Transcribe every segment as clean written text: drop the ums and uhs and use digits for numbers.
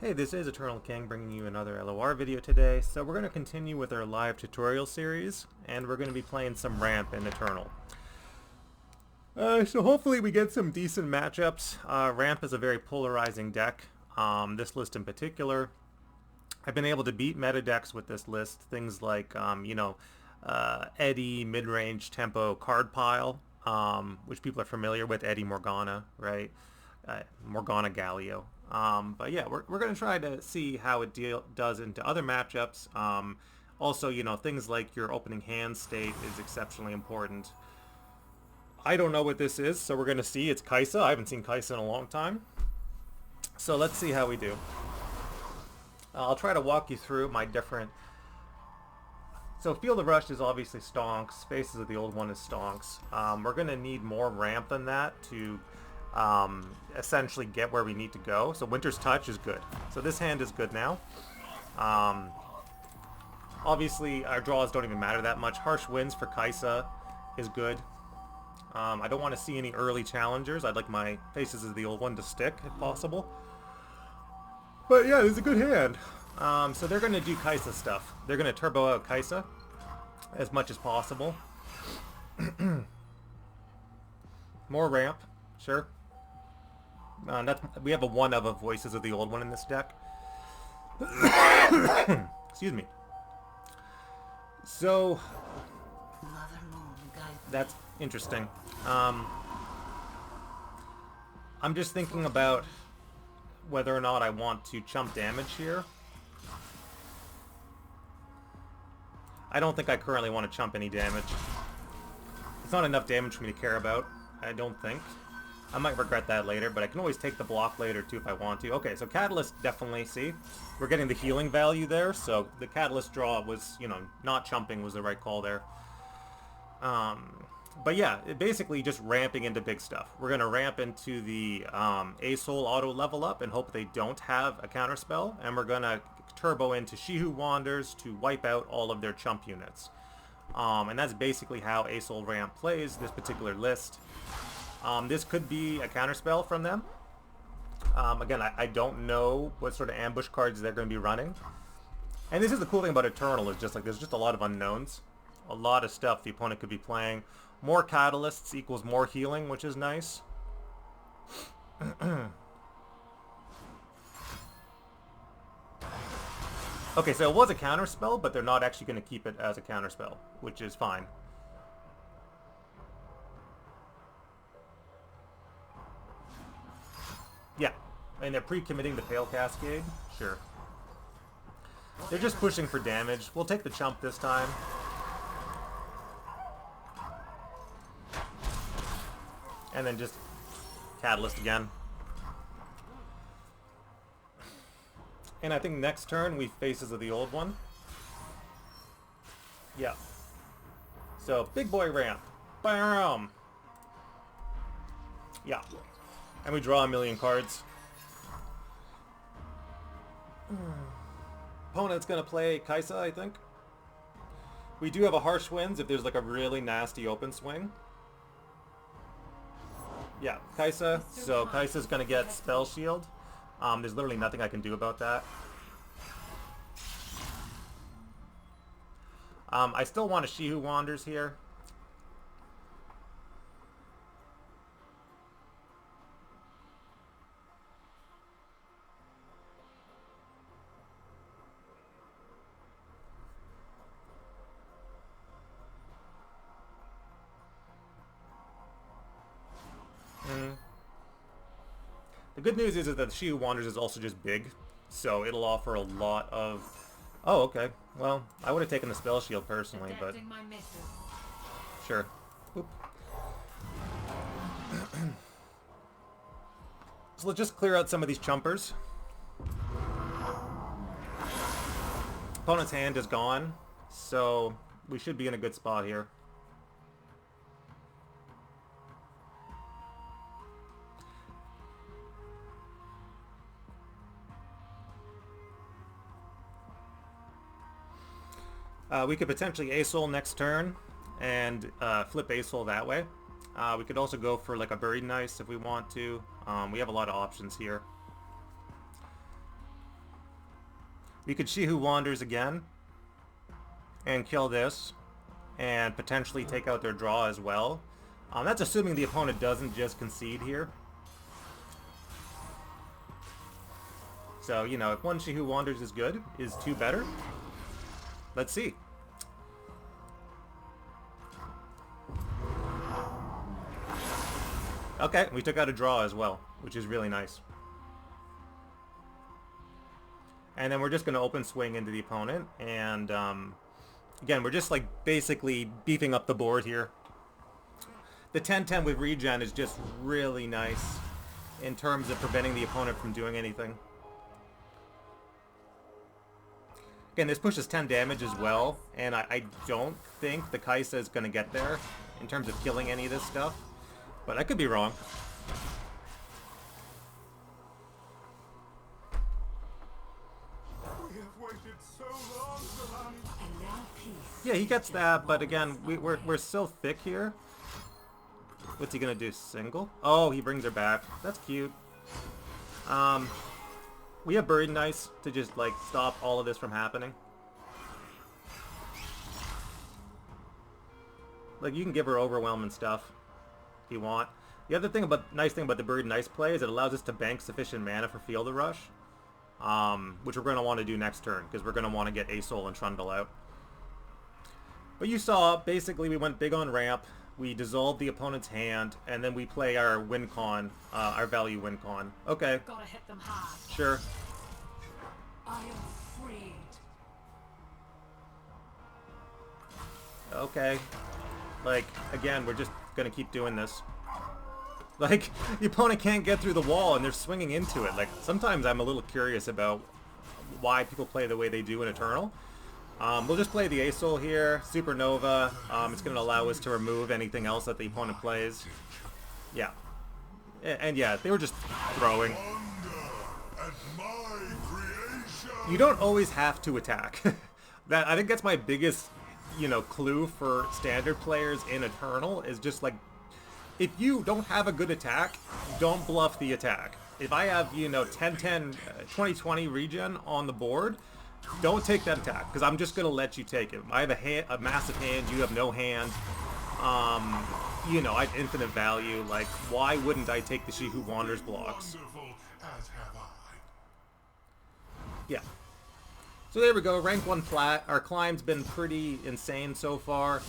Hey, this is Eternal King bringing you another LOR video today. So we're going to continue with our live tutorial series, and we're going to be playing some ramp in Eternal. So hopefully we get some decent matchups. Ramp is a very polarizing deck, this list in particular. I've been able to beat meta decks with this list, things like, Eddy, mid-range, tempo, card pile, which people are familiar with, Eddy Morgana, right? Morgana Galio. But yeah, we're going to try to see how it does into other matchups. Also, things like your opening hand state is exceptionally important. I don't know what this is, so we're going to see. It's Kaisa. I haven't seen Kaisa in a long time. So let's see how we do. I'll try to walk you through my different... So Field of Rush is obviously stonks. Faces of the Old One is stonks. We're going to need more ramp than that to essentially get where we need to go. So Winter's Touch is good. So this hand is good now. Obviously our draws don't even matter that much. Harsh Winds for Kaisa is good. I don't want to see any early challengers. I'd like my Faces of the Old One to stick if possible. But yeah, it's a good hand. So they're going to do Kaisa stuff. They're going to turbo out Kaisa as much as possible. More ramp, sure. We have a one of Voices of the Old One in this deck. Excuse me. So that's interesting. I'm just thinking about whether or not I want to chump damage here. I don't think I currently want to chump any damage. It's not enough damage for me to care about, I don't think. I might regret that later, but I can always take the block later too if I want to. Okay, so Catalyst definitely, see? We're getting the healing value there, so the Catalyst draw was, not chumping was the right call there. But yeah, basically just ramping into big stuff. We're going to ramp into the Asol auto level up and hope they don't have a counterspell, and we're going to turbo into She Who Wanders to wipe out all of their chump units. And that's basically how Asol ramp plays this particular list. This could be a counterspell from them. Again, I don't know what sort of ambush cards they're going to be running. And this is the cool thing about Eternal, is just like there's just a lot of unknowns. A lot of stuff the opponent could be playing. More catalysts equals more healing, which is nice. Okay, so it was a counterspell, but they're not actually going to keep it as a counterspell, which is fine. Yeah, and they're pre-committing the Pale Cascade? Sure. They're just pushing for damage. We'll take the chump this time. And then just Catalyst again. And I think next turn we Faces of the Old One. Yeah. So, big boy ramp. Bam! Yeah. And we draw a million cards. Opponent's gonna play Kaisa, I think. We do have a Harsh Winds if there's like a really nasty open swing. Yeah, Kaisa. So Kaisa's gonna get Spell Shield. There's literally nothing I can do about that. I still want a She Who Wanders here. The good news is that the She Who Wanders is also just big, so it'll offer a lot of... Oh, okay. Well, I would have taken the Spell Shield personally, but... Sure. Oop. So let's just clear out some of these chumpers. Opponent's hand is gone, so we should be in a good spot here. We could potentially Asol next turn and flip Asol that way. We could also go for like a Buried Nice if we want to. We have a lot of options here. We could She Who Wanders again and kill this and potentially take out their draw as well. That's assuming the opponent doesn't just concede here. So, you know, if one She Who Wanders is good, is two better? Let's see. Okay, we took out a draw as well, which is really nice. And then we're just going to open swing into the opponent. And, again, we're just, like, basically beefing up the board here. The 10-10 with regen is just really nice in terms of preventing the opponent from doing anything. Again, this pushes 10 damage as well, and I don't think the Kaisa is going to get there in terms of killing any of this stuff. But I could be wrong. We have waited so long, Zalani. And now peace. Yeah, he gets that, but again, we're still thick here. What's he gonna do? Single? Oh, he brings her back. That's cute. We have Buried Nice to just, like, stop all of this from happening. Like, you can give her Overwhelm and stuff if you want. The other thing nice thing about the Buried Nice play is it allows us to bank sufficient mana for Field of Rush, which we're going to want to do next turn, because we're going to want to get Asol and Trundle out. But you saw, basically, we went big on ramp, we dissolved the opponent's hand, and then we play our win con, our value win con. Okay. Gotta hit them hard. Sure. I am freed. Okay. Like, again, we're just gonna keep doing this. Like, the opponent can't get through the wall and they're swinging into it. Like, sometimes I'm a little curious about why people play the way they do in Eternal. We'll just play the Asol here, Supernova. It's going to allow us to remove anything else that the opponent plays. Yeah. And yeah, they were just throwing. You don't always have to attack. I think that's my biggest, you know, clue for standard players in Eternal, is just like, if you don't have a good attack, don't bluff the attack. If I have, you know, 10-10, 20-20 regen on the board, don't take that attack, because I'm just going to let you take it. I have a massive hand, you have no hand. You know, I have infinite value. Like, why wouldn't I take the She Who Wanders blocks? Yeah. So there we go, rank 1 flat. Our climb's been pretty insane so far.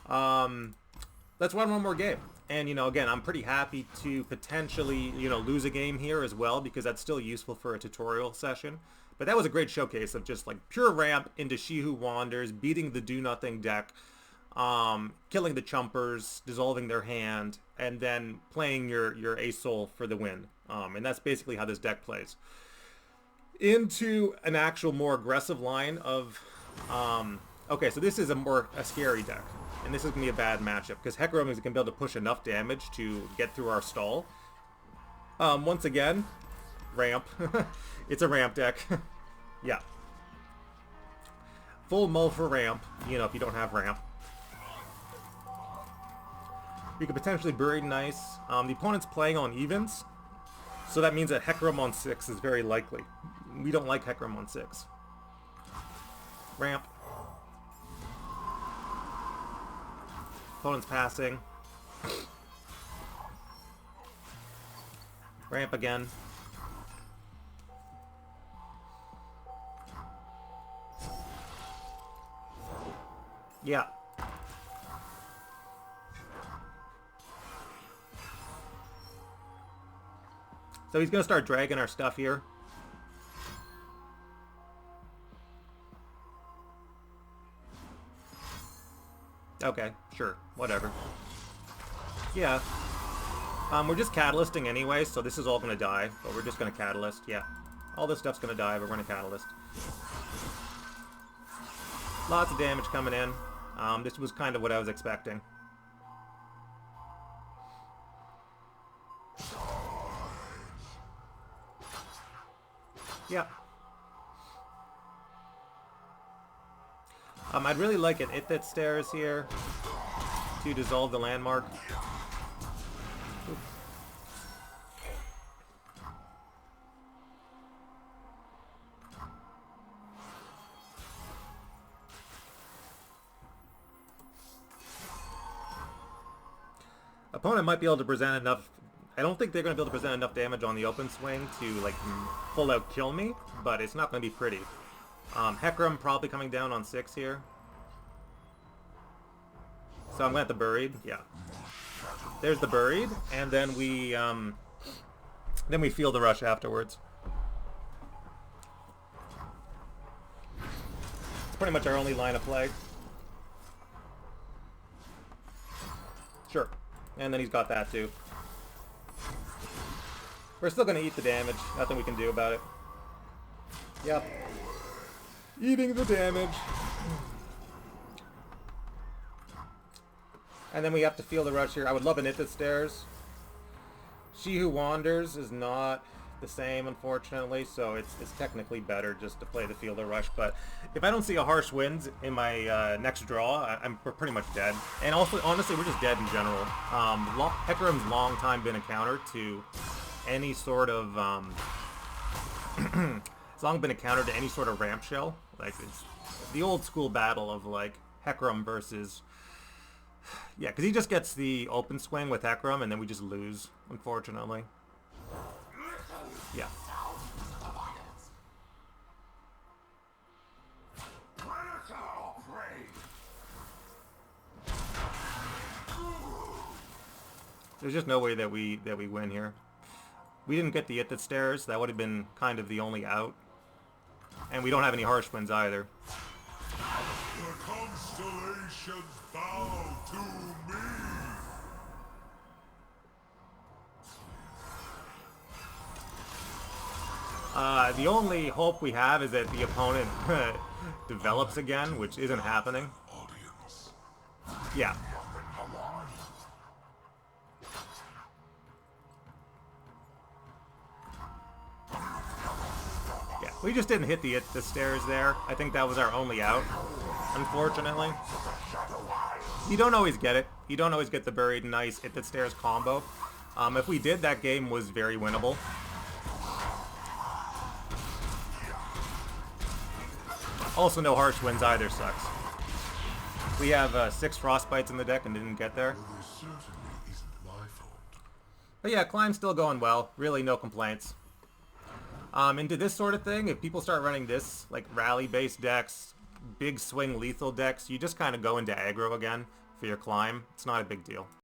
Let's run one more game. And, you know, again, I'm pretty happy to potentially, you know, lose a game here as well, because that's still useful for a tutorial session. But that was a great showcase of just, like, pure ramp into She Who Wanders, beating the do-nothing deck, killing the chumpers, dissolving their hand, and then playing your Asol for the win. And that's basically how this deck plays. Into an actual more aggressive line of... okay, so this is a scary deck. And this is going to be a bad matchup, because Hecarim is going to be able to push enough damage to get through our stall. Once again, ramp. It's a ramp deck. Yeah. Full mull for ramp, you know, if you don't have ramp. You could potentially Buried Nice. The opponent's playing on evens, so that means that Hecarim on 6 is very likely. We don't like Hecarim on 6. Ramp. Opponent's passing. Ramp again. Yeah. So he's going to start dragging our stuff here. Okay, sure, whatever. Yeah. We're just catalysting anyway, so this is all going to die, but we're just going to catalyst, yeah. All this stuff's going to die, but we're going to catalyst. Lots of damage coming in. This was kind of what I was expecting. Yeah. I'd really like an Ithit Stairs here to dissolve the landmark. Oops. Opponent might be able to present enough. I don't think they're going to be able to present enough damage on the open swing to like full out kill me, but it's not going to be pretty. Hecarim probably coming down on 6 here. So I'm going to have the Buried. Yeah. There's the Buried, and then we feel the rush afterwards. It's pretty much our only line of play. Sure. And then he's got that too. We're still going to eat the damage. Nothing we can do about it. Yep. Eating the damage. And then we have to feel the rush here. I would love an It That Stares. She Who Wanders is not the same, unfortunately, so it's technically better just to play the Feel the Rush. But if I don't see a Harsh Winds in my next draw, we're pretty much dead. And also, honestly, we're just dead in general. Hecarim's long time been a counter to any sort of... it's long been a counter to any sort of ramp shell. Like, it's the old school battle of, like, Hecarim versus... Yeah, because he just gets the open swing with Hecarim, and then we just lose, unfortunately. Yeah. There's just no way that we win here. We didn't get the It That Stares. That would have been kind of the only out. And we don't have any Harsh Winds either. The constellations bow to me. The only hope we have is that the opponent develops again, which isn't happening. Yeah. Yeah, we just didn't hit the stairs there. I think that was our only out, unfortunately. You don't always get it. You don't always get the Buried nice Hit the Stairs combo. If we did, that game was very winnable. Also, no Harsh Winds either sucks. We have 6 Frostbites in the deck and didn't get there. But yeah, Climb's still going well. Really, no complaints. Into this sort of thing, if people start running this, like rally-based decks, big swing lethal decks, you just kind of go into aggro again for your Climb. It's not a big deal.